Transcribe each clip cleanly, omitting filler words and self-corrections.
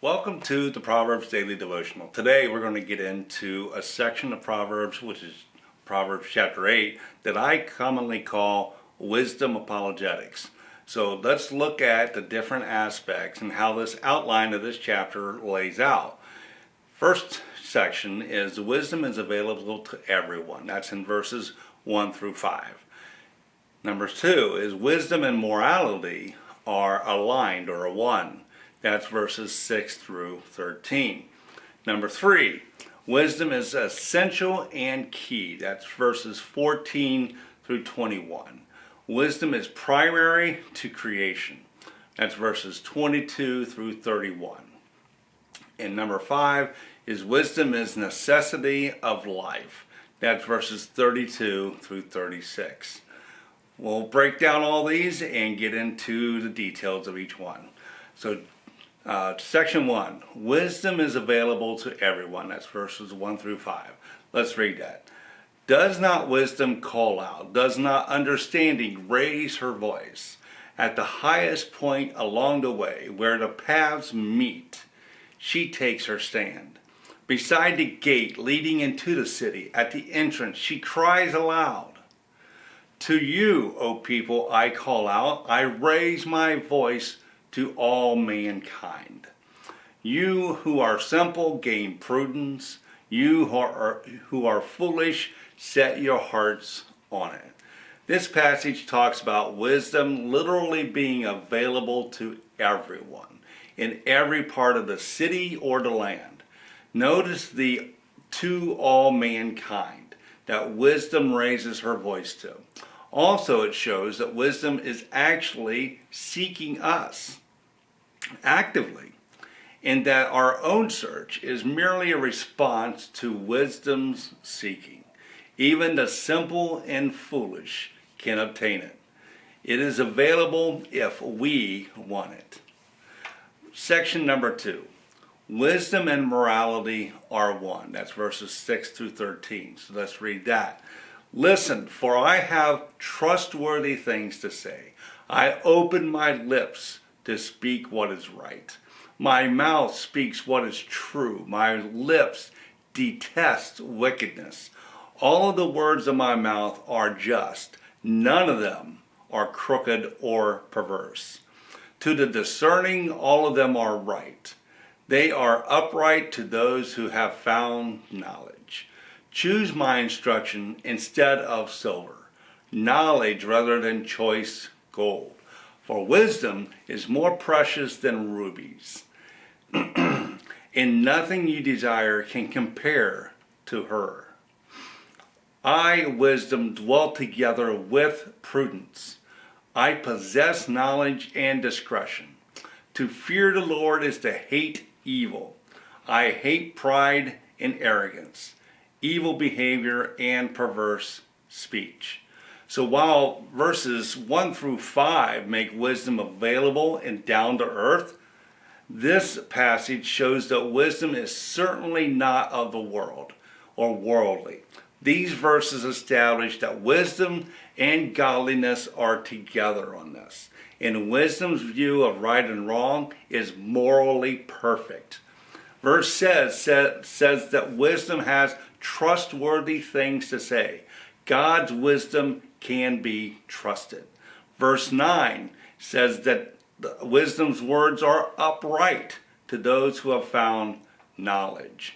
Welcome to the Proverbs Daily Devotional. Today we're going to get into a section of Proverbs, which is Proverbs chapter 8, that I commonly call Wisdom Apologetics. So let's look at the different aspects and how this outline of this chapter lays out. First section is wisdom is available to everyone. That's in verses 1 through 5. Number 2 is wisdom and morality are aligned or a one. That's verses 6 through 13. Number 3, wisdom is essential and key. That's verses 14 through 21. Wisdom is primary to creation. That's verses 22 through 31. And number 5 is wisdom is necessity of life. That's verses 32 through 36. We'll break down all these and get into the details of each one. So section 1, wisdom is available to everyone. That's verses 1 through 5. Let's read that. Does not wisdom call out? Does not understanding raise her voice? At the highest point along the way, where the paths meet, she takes her stand. Beside the gate leading into the city, at the entrance, she cries aloud. To you, O people, I call out. I raise my voice to all mankind. You who are simple, gain prudence. You who are foolish, set your hearts on it. This passage talks about wisdom literally being available to everyone in every part of the city or the land. Notice the to all mankind that wisdom raises her voice to. Also, it shows that wisdom is actually seeking us actively, and that our own search is merely a response to wisdom's seeking. Even the simple and foolish can obtain it. It is available if we want it. Section number 2. Wisdom and morality are one. That's verses 6 through 13. So let's read that. Listen, for I have trustworthy things to say. I open my lips to speak what is right. My mouth speaks what is true. My lips detest wickedness. All of the words of my mouth are just. None of them are crooked or perverse. To the discerning, all of them are right. They are upright to those who have found knowledge. Choose my instruction instead of silver, knowledge rather than choice gold. For wisdom is more precious than rubies, and nothing you desire can compare to her. I, wisdom, dwell together with prudence. I possess knowledge and discretion. To fear the Lord is to hate evil. I hate pride and arrogance, evil behavior and perverse speech. So while verses 1 through 5 make wisdom available and down to earth, this passage shows that wisdom is certainly not of the world or worldly. These verses establish that wisdom and godliness are together on this. And wisdom's view of right and wrong is morally perfect. Verse says that wisdom has trustworthy things to say. God's wisdom can be trusted. Verse 9 says that the wisdom's words are upright to those who have found knowledge.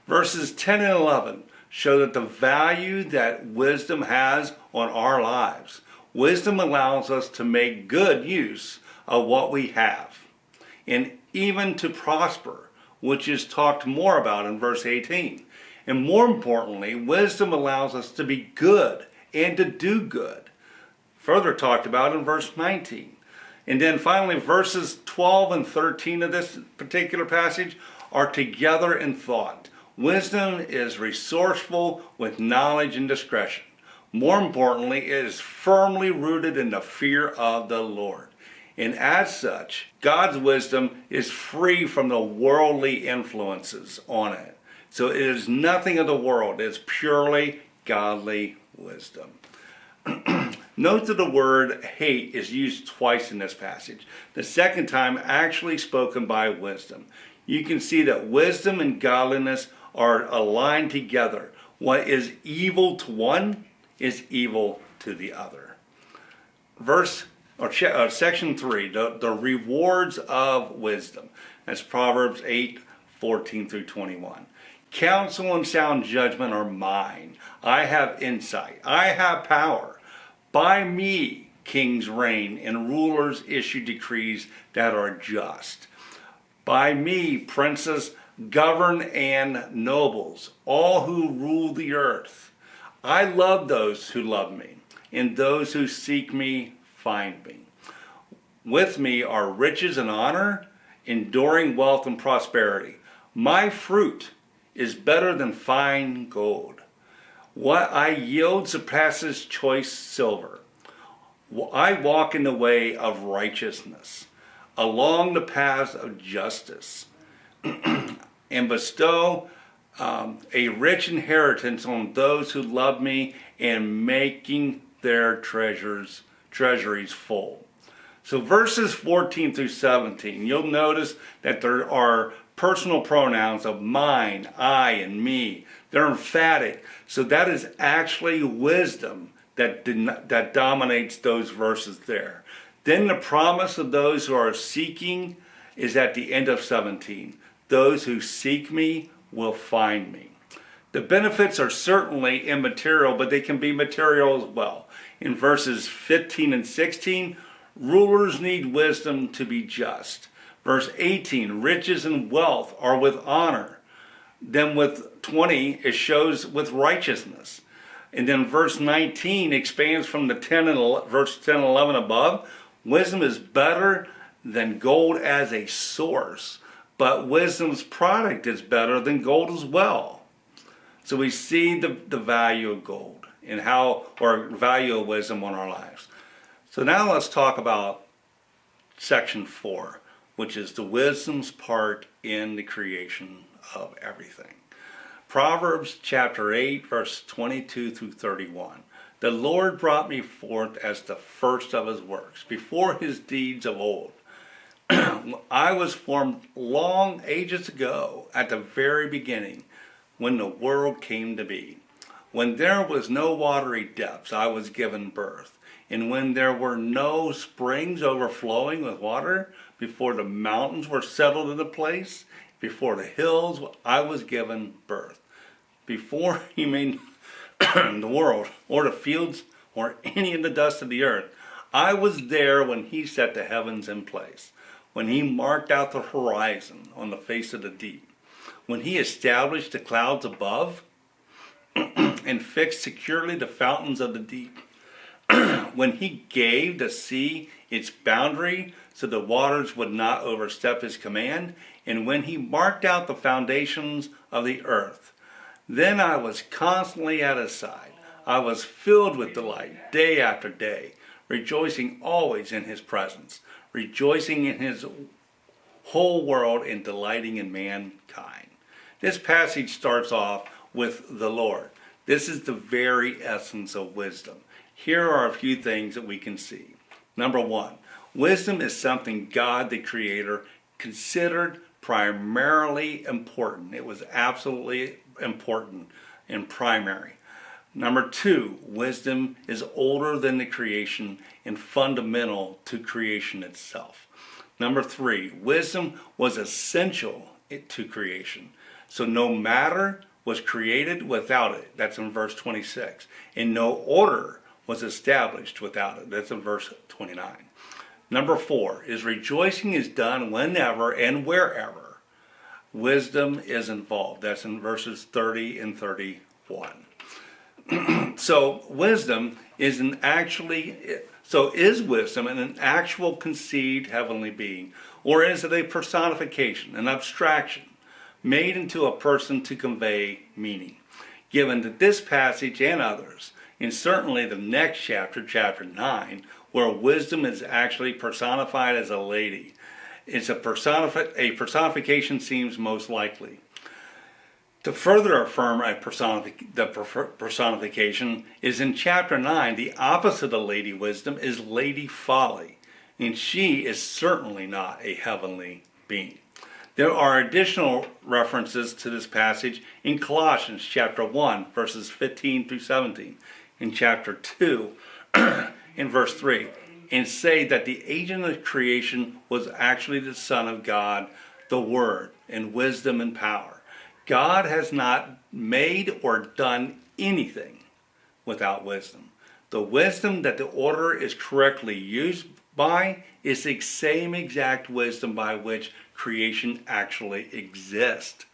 Verses 10 and 11 show that the value that wisdom has on our lives. Wisdom allows us to make good use of what we have, and even to prosper, which is talked more about in verse 18. And more importantly, wisdom allows us to be good and to do good. Further talked about in verse 19. And then finally, verses 12 and 13 of this particular passage are together in thought. Wisdom is resourceful with knowledge and discretion. More importantly, it is firmly rooted in the fear of the Lord. And as such, God's wisdom is free from the worldly influences on it. So it is nothing of the world. It's purely godly wisdom. Note that the word hate is used twice in this passage. The second time actually spoken by wisdom. You can see that wisdom and godliness are aligned together. What is evil to one is evil to the other. Section 3, the rewards of wisdom. That's Proverbs 8:14 through 21. Counsel and sound judgment are mine. I have insight. I have power. By me kings reign and rulers issue decrees that are just. By me princes govern and nobles, all who rule the earth. I love those who love me, and those who seek me find me. With me are riches and honor, enduring wealth and prosperity. My fruit is better than fine gold. What I yield surpasses choice silver. I walk in the way of righteousness, along the paths of justice, and bestow a rich inheritance on those who love me, and making their treasuries full. So verses 14 through 17, you'll notice that there are personal pronouns of mine, I, and me. They're emphatic. So that is actually wisdom that dominates those verses there. Then the promise of those who are seeking is at the end of 17. Those who seek me will find me. The benefits are certainly immaterial, but they can be material as well. In verses 15 and 16, rulers need wisdom to be just. Verse 18, riches and wealth are with honor. Then with 20, it shows with righteousness. And then verse 19 expands from the verse 10 and 11 above. Wisdom is better than gold as a source, but wisdom's product is better than gold as well. So we see the value of gold and value of wisdom on our lives. So now let's talk about section 4, which is the wisdom's part in the creation of everything. Proverbs chapter 8, verse 22 through 31. The Lord brought me forth as the first of his works, before his deeds of old. I was formed long ages ago, at the very beginning, when the world came to be. When there was no watery depths, I was given birth. And when there were no springs overflowing with water, before the mountains were settled into place, before the hills, I was given birth. Before he made the world, or the fields, or any of the dust of the earth, I was there when he set the heavens in place, when he marked out the horizon on the face of the deep, when he established the clouds above and fixed securely the fountains of the deep, when he gave the sea its boundary so the waters would not overstep his command, and when he marked out the foundations of the earth. Then I was constantly at his side. I was filled with delight day after day, rejoicing always in his presence, rejoicing in his whole world and delighting in mankind. This passage starts off with the Lord. This is the very essence of wisdom. Here are a few things that we can see. Number one, wisdom is something God the Creator considered primarily important. It was absolutely important and primary. Number two, wisdom is older than the creation and fundamental to creation itself. Number three, wisdom was essential to creation. So no matter was created without it. That's in verse 26. And no order was established without it. That's in verse 29. Number 4 is rejoicing is done whenever and wherever wisdom is involved. That's in verses 30 and 31. So wisdom is is wisdom an actual conceived heavenly being, or is it a personification, an abstraction, made into a person to convey meaning? Given that this passage and others, and certainly the next chapter, chapter 9, where wisdom is actually personified as a lady, a personification seems most likely. To further affirm the personification is in chapter 9, the opposite of Lady Wisdom is Lady Folly, and she is certainly not a heavenly being. There are additional references to this passage in Colossians chapter 1, verses 15 through 17, in chapter 2, in verse 3, and say that the agent of creation was actually the Son of God, the Word, in wisdom and power. God has not made or done anything without wisdom. The wisdom that the order is correctly used by is the same exact wisdom by which creation actually exists.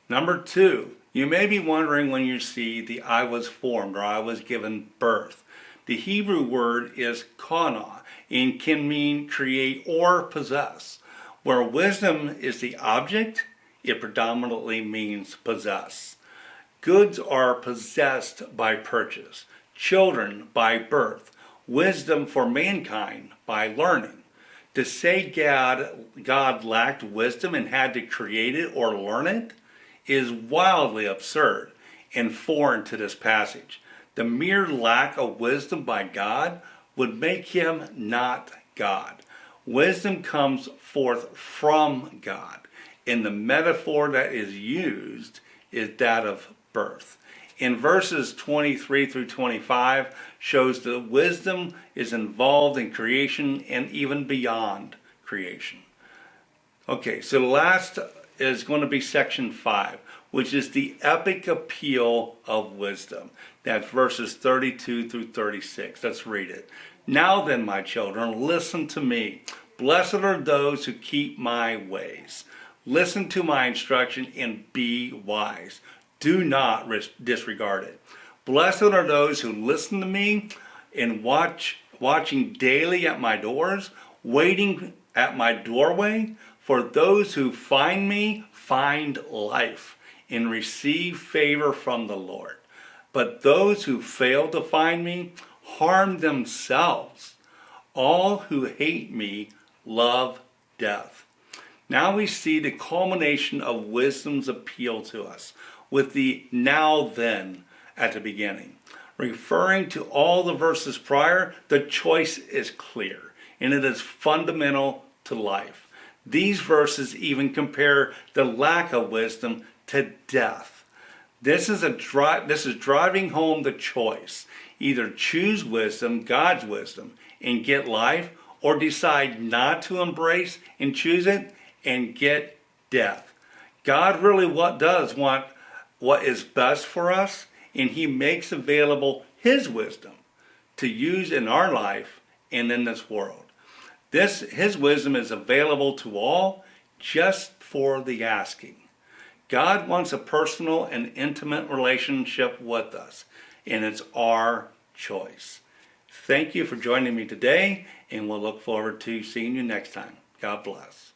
Number 2, you may be wondering when you see the I was formed or I was given birth. The Hebrew word is kana and can mean create or possess. Where wisdom is the object, it predominantly means possess. Goods are possessed by purchase, children by birth, wisdom for mankind by learning. To say God lacked wisdom and had to create it or learn it is wildly absurd and foreign to this passage. The mere lack of wisdom by God would make him not God. Wisdom comes forth from God, and the metaphor that is used is that of birth. In verses 23 through 25 shows that wisdom is involved in creation and even beyond creation. Okay, so the last is going to be section 5, which is the epic appeal of wisdom. That's verses 32 through 36. Let's read it. Now then, my children, listen to me. Blessed are those who keep my ways. Listen to my instruction and be wise. Do not disregard it. Blessed are those who listen to me and watching daily at my doors, waiting at my doorway. For those who find me find life and receive favor from the Lord. But those who fail to find me harm themselves. All who hate me love death. Now we see the culmination of wisdom's appeal to us with the now then at the beginning. Referring to all the verses prior, the choice is clear and it is fundamental to life. These verses even compare the lack of wisdom to death. This is driving home the choice. Either choose wisdom, God's wisdom, and get life, or decide not to embrace and choose it and get death. God really does want what is best for us, and he makes available his wisdom to use in our life and in this world. His wisdom is available to all just for the asking. God wants a personal and intimate relationship with us, and it's our choice. Thank you for joining me today, and we'll look forward to seeing you next time. God bless.